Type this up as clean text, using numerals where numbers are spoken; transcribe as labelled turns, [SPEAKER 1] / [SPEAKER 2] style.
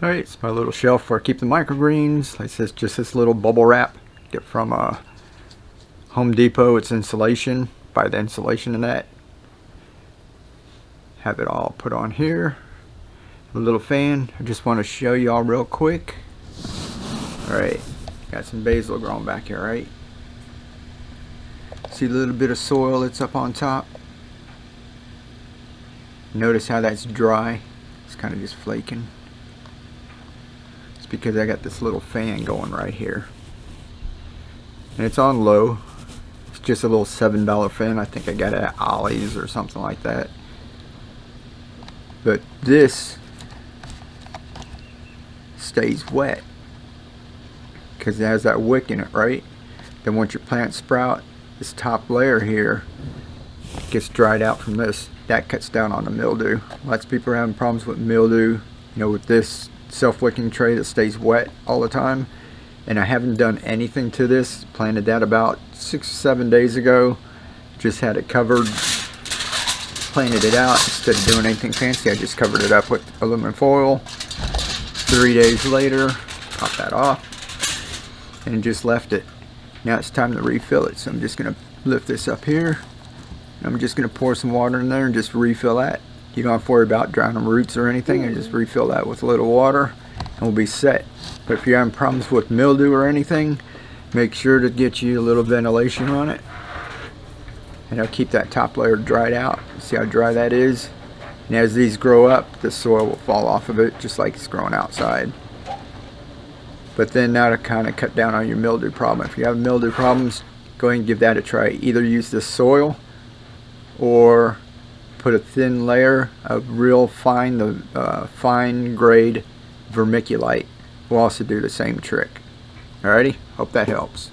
[SPEAKER 1] Alright, it's my little shelf where I keep the microgreens. Like this, just this little bubble wrap. Get from Home Depot. It's insulation. Buy the insulation in that. Have it all put on here. A little fan. I just want to show y'all real quick. Alright, got some basil growing back here, right? See the little bit of soil that's up on top? Notice how that's dry. It's kind of just flaking. It's because I got this little fan going right here. And it's on low. It's just a little $7 fan. I think I got it at Ollie's or something like that. But this stays wet because it has that wick in it, right? Then once your plants sprout, this top layer here gets dried out from this. That cuts down on the mildew. Lots of people are having problems with mildew, you know, with this self-wicking tray that stays wet all the time. And I haven't done anything to this. Planted that about 6 or 7 days ago. Just had it covered, planted it out. Instead of doing anything fancy, I just covered it up with aluminum foil. 3 days later, pop that off and just left it. Now it's time to refill it. So I'm just gonna lift this up here. I'm just going to pour some water in there and just refill that. You don't have to worry about drowning roots or anything. I just refill that with a little water and we'll be set. But if you're having problems with mildew or anything, make sure to get you a little ventilation on it. And I'll keep that top layer dried out. See how dry that is? And as these grow up, the soil will fall off of it just like it's growing outside. But then that'll kind of cut down on your mildew problem. If you have mildew problems, go ahead and give that a try. Either use this soil or put a thin layer of real fine, fine grade vermiculite will also do the same trick. Alrighty, hope that helps.